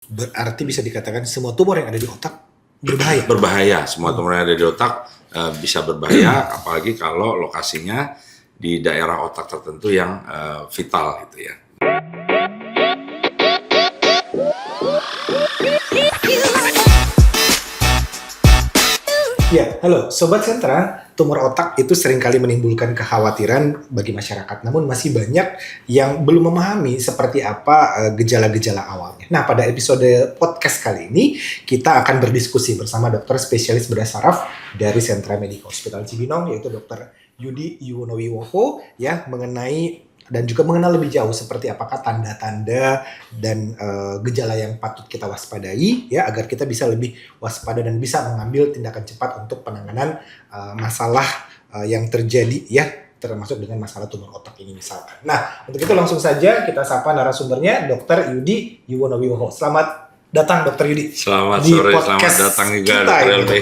Berarti bisa dikatakan semua tumor yang ada di otak berbahaya. Berbahaya, semua tumor yang ada di otak bisa berbahaya, apalagi kalau lokasinya di daerah otak tertentu yang vital gitu ya. Ya, halo Sobat Sentra. Tumor otak itu seringkali menimbulkan kekhawatiran bagi masyarakat. Namun masih banyak yang belum memahami seperti apa gejala-gejala awalnya. Nah, pada episode podcast kali ini, kita akan berdiskusi bersama dokter spesialis bedah saraf dari Sentra Medical Hospital Cibinong, yaitu Dr. Yudi Yuwonowiwoho, ya, mengenai dan juga mengenal lebih jauh seperti apakah tanda-tanda dan gejala yang patut kita waspadai ya agar kita bisa lebih waspada dan bisa mengambil tindakan cepat untuk penanganan masalah yang terjadi ya, termasuk dengan masalah tumor otak ini misalkan. Nah, untuk itu langsung saja kita sapa narasumbernya Dr. Yudi Yuwonowiwoho. Selamat datang Dr. Yudi. Selamat sore, selamat datang juga Dr. Helmi.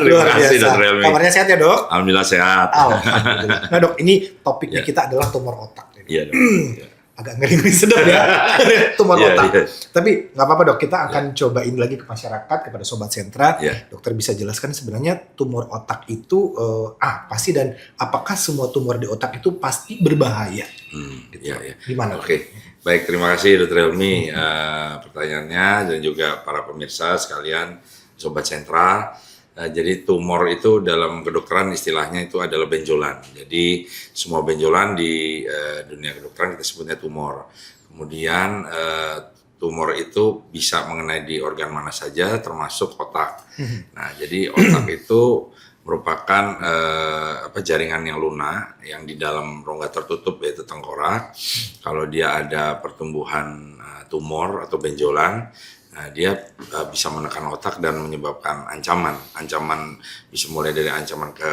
Terima kasih Dr. Helmi. Kabarnya sehat ya Dok? Alhamdulillah sehat. Alhamdulillah. Nah Dok, ini topiknya kita adalah tumor otak. Iya Dok. Agak ngeri-ngeri sedap ya, tumor otak. Tapi nggak apa-apa Dok, kita akan cobain lagi ke masyarakat, kepada Sobat Sentra. Dokter bisa jelaskan sebenarnya tumor otak itu apa sih dan apakah semua tumor di otak itu pasti berbahaya? Gitu. Gimana? Oke. Baik, terima kasih Dr. Helmi pertanyaannya dan juga para pemirsa sekalian Sobat Sentra. Jadi tumor itu dalam kedokteran istilahnya itu adalah benjolan. Jadi semua benjolan di dunia kedokteran kita sebutnya tumor. Kemudian tumor itu bisa mengenai di organ mana saja termasuk otak. Nah, jadi otak itu merupakan jaringan yang lunak yang di dalam rongga tertutup yaitu tengkorak. Kalau dia ada pertumbuhan tumor atau benjolan, dia bisa menekan otak dan menyebabkan ancaman. Ancaman bisa mulai dari ancaman ke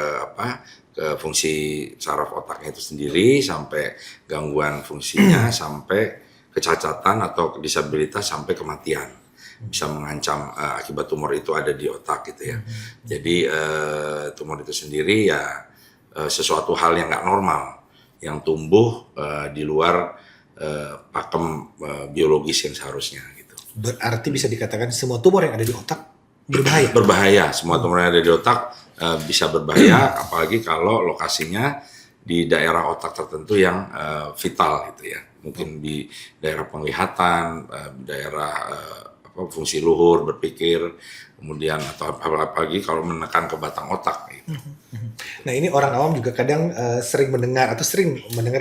fungsi saraf otaknya itu sendiri sampai gangguan fungsinya sampai kecacatan atau disabilitas sampai kematian. Bisa mengancam akibat tumor itu ada di otak gitu ya. Jadi tumor itu sendiri ya sesuatu hal yang nggak normal yang tumbuh di luar pakem biologis yang seharusnya gitu. Berarti bisa dikatakan semua tumor yang ada di otak berbahaya? Berbahaya, semua tumor yang ada di otak bisa berbahaya, apalagi kalau lokasinya di daerah otak tertentu yang vital gitu ya. Mungkin di daerah penglihatan, daerah fungsi luhur, berpikir, kemudian atau apalagi kalau menekan ke batang otak gitu. Nah, ini orang awam juga kadang sering mendengar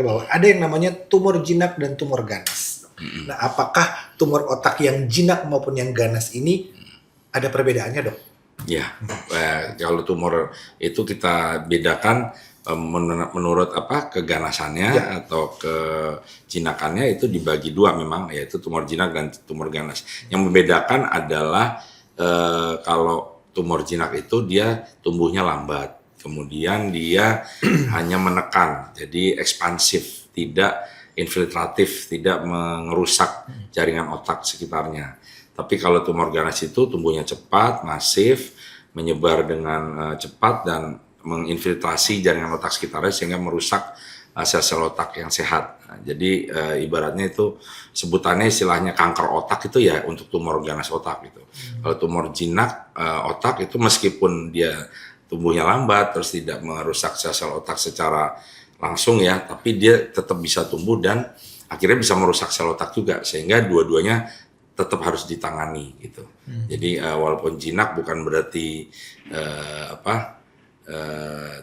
bahwa ada yang namanya tumor jinak dan tumor ganas. Nah, apakah tumor otak yang jinak maupun yang ganas ini ada perbedaannya, Dok? Ya, kalau tumor itu kita bedakan menurut keganasannya atau kejinakannya itu dibagi dua memang, yaitu tumor jinak dan tumor ganas. Yang membedakan adalah kalau tumor jinak itu dia tumbuhnya lambat, kemudian dia hanya menekan, jadi ekspansif, tidak infiltratif, tidak mengerusak jaringan otak sekitarnya. Tapi kalau tumor ganas itu tumbuhnya cepat, masif, menyebar dengan cepat dan menginfiltrasi jaringan otak sekitarnya sehingga merusak sel-sel otak yang sehat. Nah, jadi ibaratnya itu sebutannya istilahnya kanker otak itu ya untuk tumor ganas otak gitu. Kalau tumor jinak otak itu meskipun dia tumbuhnya lambat terus tidak merusak sel-sel otak secara langsung ya, tapi dia tetap bisa tumbuh dan akhirnya bisa merusak sel otak juga sehingga dua-duanya tetap harus ditangani gitu. Jadi walaupun jinak bukan berarti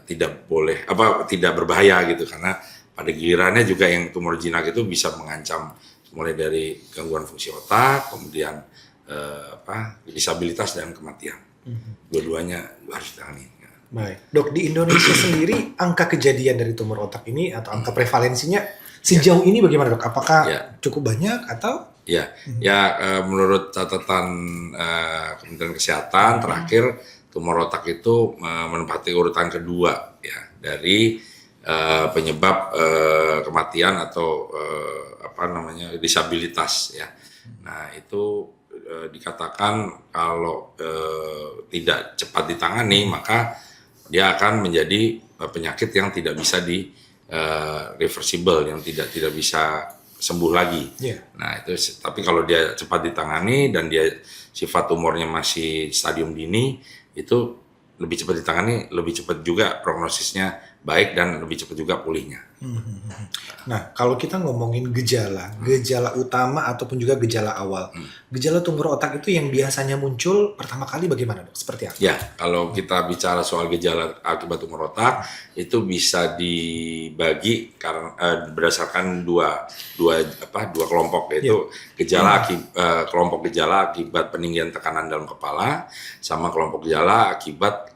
tidak berbahaya gitu, karena pada gilirannya juga yang tumor jinak itu bisa mengancam mulai dari gangguan fungsi otak, kemudian disabilitas dan kematian. Dua-duanya harus ditangani. Baik, Dok, di Indonesia sendiri angka kejadian dari tumor otak ini atau angka prevalensinya sejauh ini bagaimana, Dok? Apakah cukup banyak atau? Menurut catatan Kementerian Kesehatan terakhir tumor otak itu menempati urutan kedua ya dari penyebab kematian atau disabilitas ya. Nah, itu dikatakan kalau tidak cepat ditangani maka dia akan menjadi penyakit yang tidak bisa di reversible, yang tidak bisa sembuh lagi. Iya. Nah itu, tapi kalau dia cepat ditangani dan dia sifat tumornya masih stadium dini, itu lebih cepat ditangani, lebih cepat juga prognosisnya baik dan lebih cepat juga pulihnya. Nah, kalau kita ngomongin gejala utama ataupun juga gejala awal, gejala tumor otak itu yang biasanya muncul pertama kali bagaimana, Dok? Seperti apa? Ya, kalau kita bicara soal gejala akibat tumor otak, itu bisa dibagi karena berdasarkan dua kelompok, yaitu kelompok gejala akibat peninggian tekanan dalam kepala, sama kelompok gejala akibat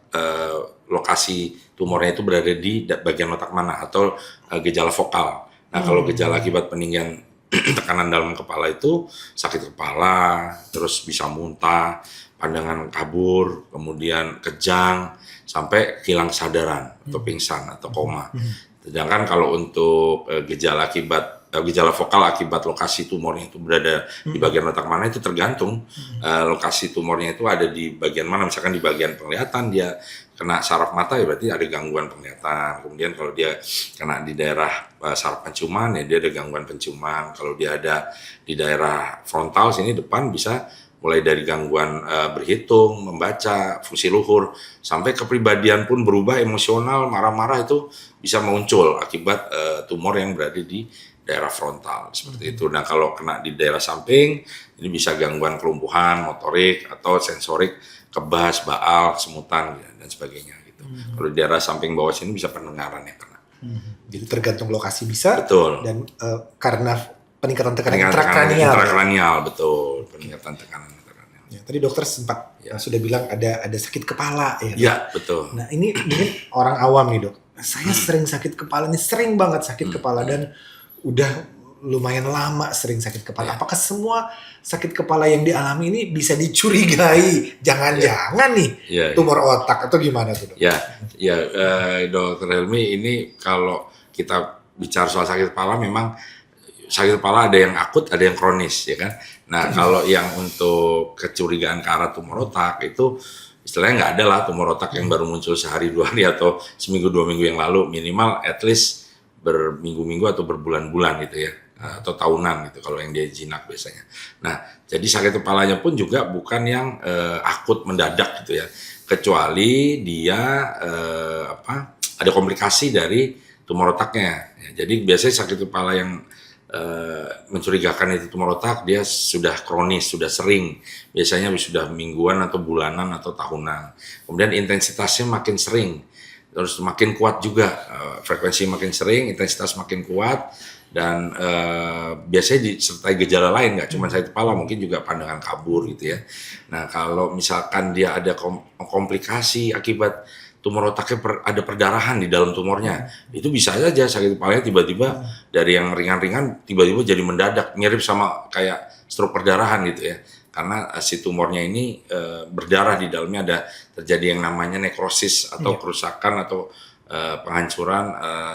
lokasi tumornya itu berada di bagian otak mana, atau gejala vokal. Nah, kalau gejala akibat peninggian tekanan dalam kepala itu sakit kepala, terus bisa muntah, pandangan kabur, kemudian kejang, sampai hilang kesadaran atau pingsan atau koma. Sedangkan kalau untuk gejala vokal akibat lokasi tumornya itu berada di bagian otak mana, itu tergantung lokasi tumornya itu ada di bagian mana. Misalkan di bagian penglihatan dia kena saraf mata, ya berarti ada gangguan penglihatan. Kemudian kalau dia kena di daerah saraf penciuman, ya dia ada gangguan penciuman. Kalau dia ada di daerah frontal sini depan, bisa mulai dari gangguan berhitung, membaca, fungsi luhur, sampai kepribadian pun berubah, emosional, marah-marah itu bisa muncul akibat tumor yang berada di daerah frontal, seperti itu. Nah, kalau kena di daerah samping, ini bisa gangguan kelumpuhan, motorik, atau sensorik, kebas, baal, semutan, ya, dan sebagainya. Gitu. Kalau di daerah samping bawah sini bisa pendengaran yang kena. Jadi tergantung lokasi bisa. Betul. Dan karena peningkatan tekanan intrakranial. Intrakranial, betul. Peningkatan tekanan intrakranial. Ya, tadi dokter sempat sudah bilang ada sakit kepala ya. Iya, betul. Nah, ini mungkin orang awam nih, Dok. Saya sering sakit kepala, ini sering banget sakit kepala, dan udah lumayan lama sering sakit kepala. Apakah semua sakit kepala yang dialami ini bisa dicurigai jangan-jangan nih tumor otak, atau gimana tuh, Dok? Dokter Helmi, ini kalau kita bicara soal sakit kepala, memang sakit kepala ada yang akut, ada yang kronis, ya kan. Nah, kalau yang untuk kecurigaan ke arah tumor otak itu istilahnya nggak ada lah tumor otak yang baru muncul sehari 2 hari atau seminggu 2 minggu yang lalu, minimal at least berminggu-minggu atau berbulan-bulan gitu ya, atau tahunan gitu kalau yang dia jinak biasanya. Nah, jadi sakit kepalanya pun juga bukan yang akut mendadak gitu ya, kecuali dia ada komplikasi dari tumor otaknya. Ya, jadi biasanya sakit kepala yang mencurigakan itu tumor otak, dia sudah kronis, sudah sering, biasanya sudah mingguan atau bulanan atau tahunan. Kemudian intensitasnya makin sering, terus makin kuat juga, frekuensi makin sering, intensitas makin kuat, dan biasanya disertai gejala lain, nggak cuma sakit kepala, mungkin juga pandangan kabur gitu ya. Nah, kalau misalkan dia ada komplikasi akibat tumor otaknya ada perdarahan di dalam tumornya, itu bisa saja sakit kepalanya tiba-tiba dari yang ringan-ringan tiba-tiba jadi mendadak, mirip sama kayak stroke perdarahan gitu ya. Karena si tumornya ini berdarah di dalamnya, ada terjadi yang namanya nekrosis atau kerusakan atau penghancuran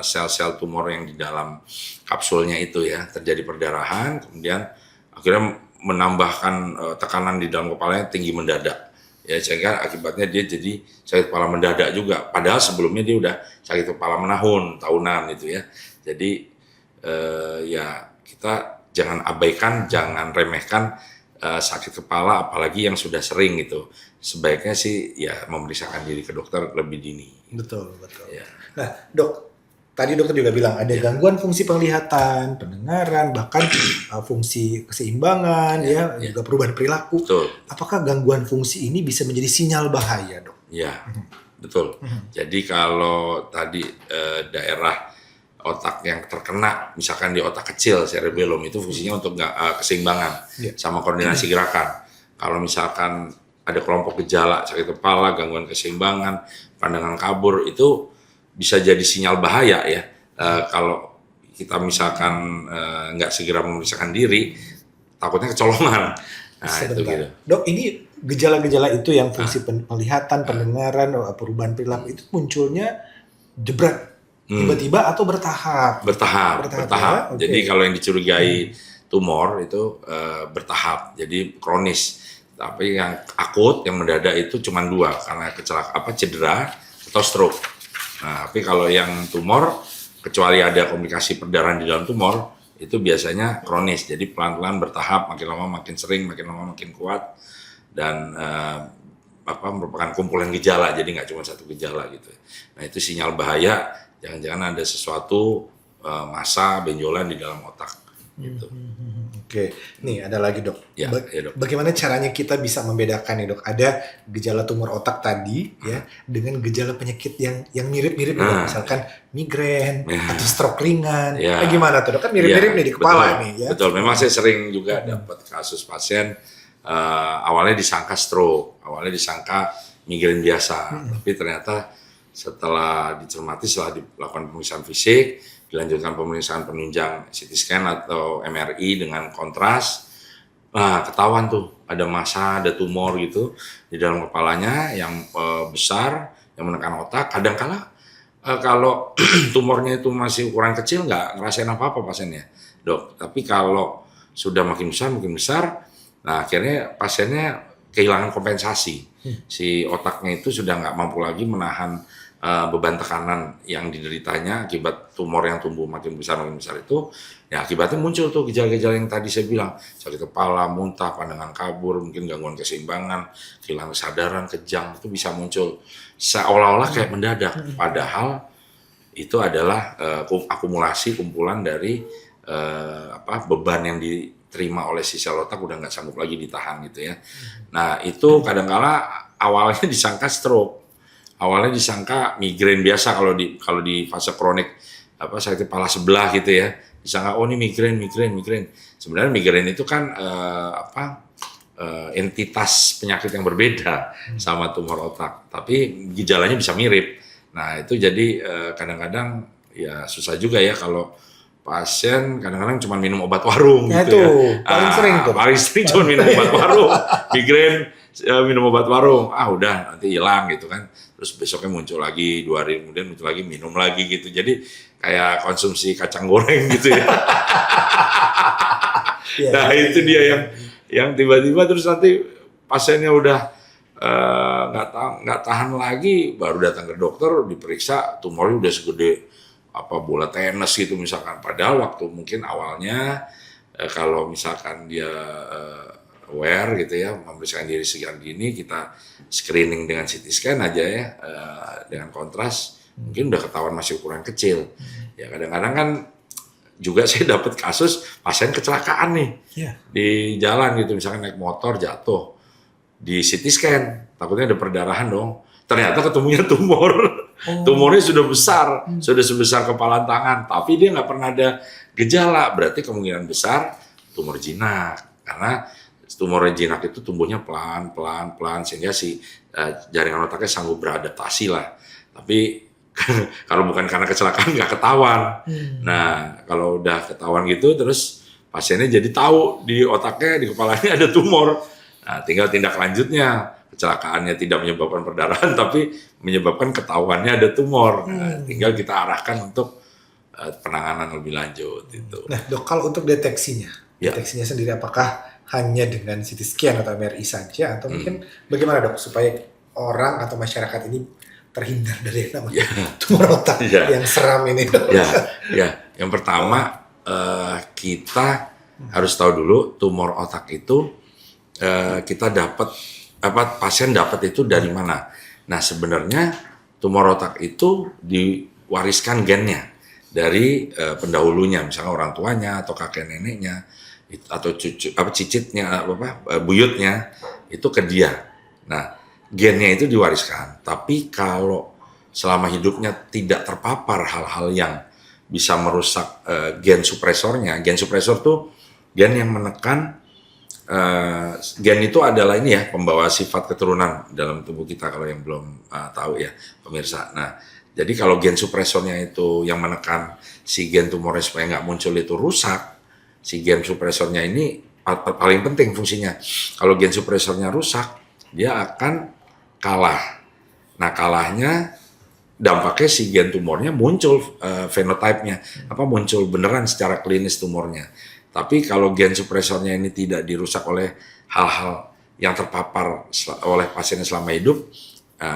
sel-sel tumor yang di dalam kapsulnya itu ya, terjadi perdarahan, kemudian akhirnya menambahkan tekanan di dalam kepalanya tinggi mendadak. Ya, sehingga akibatnya dia jadi sakit kepala mendadak juga. Padahal sebelumnya dia udah sakit kepala menahun, tahunan gitu ya. Jadi ya kita jangan abaikan, jangan remehkan sakit kepala, apalagi yang sudah sering gitu. Sebaiknya sih ya memeriksakan diri ke dokter lebih dini. Betul. Ya. Nah, Dok, tadi dokter juga bilang ada gangguan fungsi penglihatan, pendengaran, bahkan fungsi keseimbangan, juga perubahan perilaku. Betul. Apakah gangguan fungsi ini bisa menjadi sinyal bahaya, Dok? Ya, betul. Jadi kalau tadi daerah otak yang terkena, misalkan di otak kecil, cerebellum, itu fungsinya untuk keseimbangan sama koordinasi gerakan. Kalau misalkan ada kelompok gejala sakit kepala, gangguan keseimbangan, pandangan kabur, itu bisa jadi sinyal bahaya ya. Kalau kita misalkan nggak segera memeriksakan diri, takutnya kecolongan. Nah, itu gitu. Dok, ini gejala-gejala itu yang fungsi penglihatan, pendengaran, perubahan perilaku itu munculnya jebret, tiba-tiba atau bertahap? Bertahap. Ya? Okay. Jadi kalau yang dicurigai tumor itu bertahap, jadi kronis. Tapi yang akut, yang mendadak itu cuma 2, karena cedera atau stroke. Nah, tapi kalau yang tumor, kecuali ada komplikasi perdarahan di dalam tumor, itu biasanya kronis. Jadi pelan-pelan bertahap, makin lama makin sering, makin lama makin kuat, dan merupakan kumpulan gejala. Jadi nggak cuma satu gejala gitu. Nah itu sinyal bahaya. Jangan-jangan ada sesuatu massa benjolan di dalam otak. Gitu. Oke, nih ada lagi dok. Ya, ya, dok. Bagaimana caranya kita bisa membedakan nih dok? Ada gejala tumor otak tadi ya dengan gejala penyakit yang mirip-mirip nih, dok. Misalkan migrain atau stroke ringan. Ya. Gimana tuh dok? Kan mirip-mirip nih di kepala betul, nih ya. Betul, memang saya sering juga dapat kasus pasien awalnya disangka stroke, awalnya disangka migrain biasa, tapi ternyata setelah dicermati, setelah dilakukan pemeriksaan fisik, dilanjutkan pemeriksaan penunjang CT scan atau MRI dengan kontras, ketahuan tuh ada massa, ada tumor gitu di dalam kepalanya yang besar, yang menekan otak. Kadang-kala kalau tumornya itu masih ukuran kecil nggak ngerasain apa-apa pasiennya, dok. Tapi kalau sudah makin besar, nah akhirnya pasiennya kehilangan kompensasi. Si otaknya itu sudah nggak mampu lagi menahan beban tekanan yang dideritanya akibat tumor yang tumbuh makin besar itu, ya akibatnya muncul tuh gejala-gejala yang tadi saya bilang, sakit kepala, muntah, pandangan kabur, mungkin gangguan keseimbangan, kehilangan kesadaran, kejang, itu bisa muncul seolah-olah kayak mendadak, padahal itu adalah akumulasi kumpulan dari beban yang diterima oleh si sel otak udah nggak sanggup lagi ditahan gitu ya. Nah itu kadang-kala awalnya disangka stroke. Awalnya disangka migrain biasa kalau di fase kronik sakit kepala sebelah gitu ya. Disangka ini migrain. Sebenarnya migrain itu kan entitas penyakit yang berbeda sama tumor otak, tapi gejalanya bisa mirip. Nah, itu jadi kadang-kadang ya susah juga ya kalau pasien kadang-kadang cuma minum obat warung ya gitu itu, ya. paling sering tuh. Paling sering cuma minum obat warung. Migrain minum obat warung, udah nanti hilang gitu kan. Terus besoknya muncul lagi, 2 hari kemudian muncul lagi, minum lagi gitu. Jadi kayak konsumsi kacang goreng gitu ya. Nah itu dia yang tiba-tiba terus nanti pasiennya udah nggak tahan lagi, baru datang ke dokter, diperiksa, tumornya udah segede bola tenis gitu misalkan. Padahal waktu mungkin awalnya kalau misalkan dia aware gitu ya, memeriksakan diri sekian gini, kita screening dengan CT scan aja ya, dengan kontras, mungkin udah ketahuan masih ukuran kecil. Ya kadang-kadang kan juga saya dapat kasus pasien kecelakaan nih di jalan gitu, misalkan naik motor jatuh, di CT scan, takutnya ada perdarahan dong. Ternyata ketemunya tumor. Tumornya sudah besar, sudah sebesar kepalan tangan, tapi dia nggak pernah ada gejala. Berarti kemungkinan besar tumor jinak, karena tumor jinak itu tumbuhnya pelan sehingga si jaringan otaknya sanggup beradaptasi lah. Tapi kalau bukan karena kecelakaan nggak ketahuan. Nah kalau udah ketahuan gitu, terus pasiennya jadi tahu di otaknya, di kepalanya ada tumor. Nah tinggal tindak lanjutnya, kecelakaannya tidak menyebabkan perdarahan, tapi menyebabkan ketahuannya ada tumor. Nah, tinggal kita arahkan untuk penanganan lebih lanjut itu. Nah dok, kalau untuk deteksinya sendiri apakah hanya dengan CT scan atau MRI saja, atau mungkin bagaimana dok supaya orang atau masyarakat ini terhindar dari tumor otak yang seram ini dok? Yang pertama kita harus tahu dulu tumor otak itu kita dapat pasien dapat itu dari mana. Nah sebenarnya tumor otak itu diwariskan gennya dari pendahulunya, misalnya orang tuanya atau kakek neneknya atau cucu cicitnya buyutnya itu ke dia. Nah gennya itu diwariskan, tapi kalau selama hidupnya tidak terpapar hal-hal yang bisa merusak gen supresornya. Gen supresor tuh gen yang menekan, gen itu adalah ini ya, pembawa sifat keturunan dalam tubuh kita kalau yang belum tahu ya pemirsa. Nah jadi kalau gen supresornya itu yang menekan si gen tumornya supaya nggak muncul itu rusak, si gen supresornya ini paling penting fungsinya. Kalau gen supresornya rusak, dia akan kalah. Nah kalahnya dampaknya si gen tumornya muncul fenotipenya, muncul beneran secara klinis tumornya. Tapi kalau gen supresornya ini tidak dirusak oleh hal-hal yang terpapar oleh pasiennya selama hidup,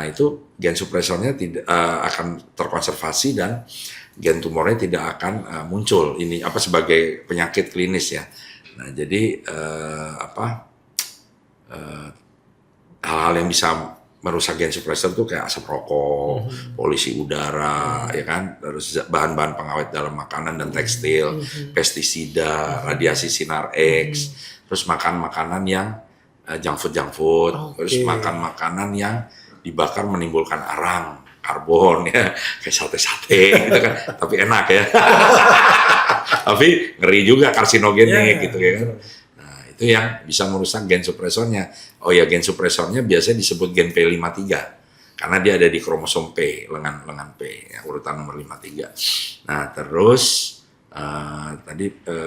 itu gen supresornya tidak akan terkonservasi dan gen tumornya tidak akan muncul ini sebagai penyakit klinis ya. Nah, jadi hal-hal yang bisa merusak gen suppressor tuh kayak asap rokok, polusi udara, ya kan, terus bahan-bahan pengawet dalam makanan dan tekstil, pestisida, radiasi sinar X, terus makan makanan yang junk food, terus makan makanan yang dibakar menimbulkan arang, karbon ya, kayak sate-sate gitu kan, tapi enak ya, tapi ngeri juga karsinogennya gitu ya kan. Itu yang bisa merusak gen supresornya. Oh ya, gen supresornya biasanya disebut gen P53 karena dia ada di kromosom P, lengan P, ya, urutan nomor 53. Nah, terus tadi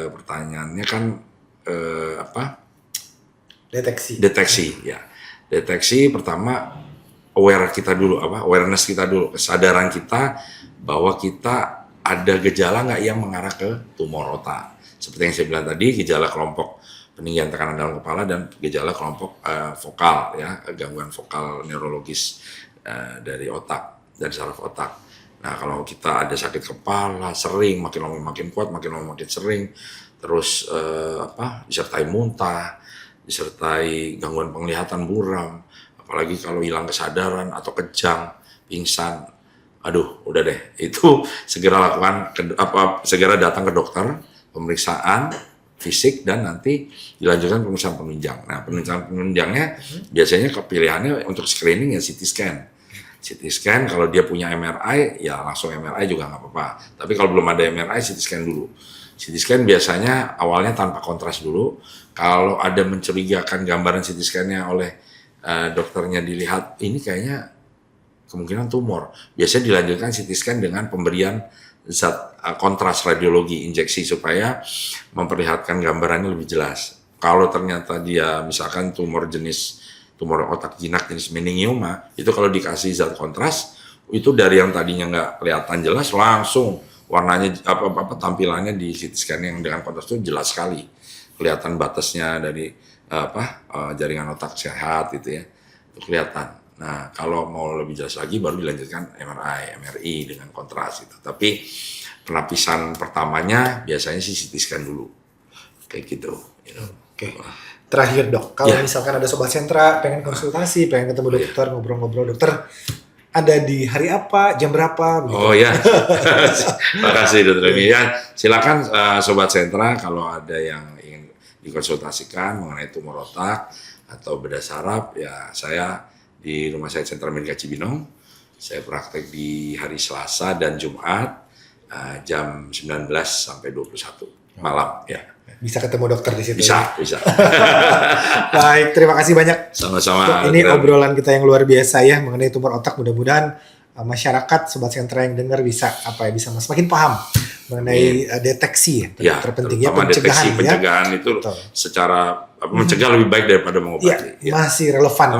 pertanyaannya kan Deteksi ya. Deteksi pertama awareness kita dulu, kesadaran kita bahwa kita ada gejala nggak yang mengarah ke tumor otak. Seperti yang saya bilang tadi, gejala kelompok peninggian tekanan dalam kepala dan gejala kelompok vokal ya, gangguan vokal neurologis dari otak, dari saraf otak. Nah, kalau kita ada sakit kepala sering, makin lama makin kuat, makin lama makin sering, terus disertai muntah, disertai gangguan penglihatan buram, apalagi kalau hilang kesadaran atau kejang, pingsan, aduh, udah deh, itu segera lakukan segera datang ke dokter, pemeriksaan fisik dan nanti dilanjutkan pemeriksaan penunjang. Nah, pemeriksaan penunjangnya biasanya pilihannya untuk screening ya CT scan. CT scan kalau dia punya MRI ya langsung MRI juga nggak apa-apa. Tapi kalau belum ada MRI CT scan dulu. CT scan biasanya awalnya tanpa kontras dulu. Kalau ada mencurigakan gambaran CT scan-nya oleh dokternya dilihat ini kayaknya kemungkinan tumor. Biasanya dilanjutkan CT scan dengan pemberian zat kontras radiologi injeksi supaya memperlihatkan gambarannya lebih jelas. Kalau ternyata dia misalkan tumor otak jinak jenis meningioma, itu kalau dikasih zat kontras itu dari yang tadinya nggak kelihatan jelas langsung warnanya tampilannya di CT scan yang dengan kontras itu jelas sekali. Kelihatan batasnya dari jaringan otak sehat gitu ya. Itu kelihatan. Nah, kalau mau lebih jelas lagi baru dilanjutkan MRI dengan kontras itu. Tapi penapisan pertamanya biasanya sih CT scan dulu. Kayak gitu. Oke. Terakhir dok, kalau misalkan ada sobat sentra pengen konsultasi, pengen ketemu dokter, ngobrol-ngobrol, dokter ada di hari apa, jam berapa? Begitu. Oh ya, terima kasih dokter Emi. Ya, silakan sobat sentra kalau ada yang ingin dikonsultasikan mengenai tumor otak atau bedah saraf, ya saya di Rumah Sakit Sentra Medika Cibinong. Saya praktek di hari Selasa dan Jumat jam 19 sampai 21 malam ya. Bisa ketemu dokter di situ. Bisa. Baik, terima kasih banyak. Sama-sama. Ini obrolan kita yang luar biasa ya mengenai tumor otak. Mudah-mudahan masyarakat sobat sentra yang dengar bisa semakin paham mengenai deteksi ya, terpentingnya pencegahan itu betul. Secara mencegah lebih baik daripada mengobati. Ya. Masih relevan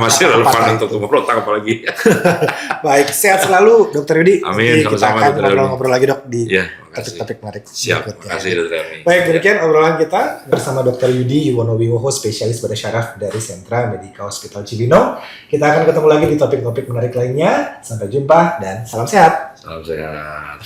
untuk tumor otak apalagi. Baik, sehat selalu Dokter Yudi. Amin. Kita akan ngobrol-ngobrol lagi dok di topik-topik menarik. Siap, terima kasih Dokter Yudi. Baik, demikian obrolan kita bersama Dokter Yudi Yuwono Wiwoho, spesialis bedah syaraf dari Sentra Medika Hospital Cibinong. Kita akan ketemu lagi di topik-topik menarik lainnya. Sampai jumpa dan salam sehat. Salam sehat.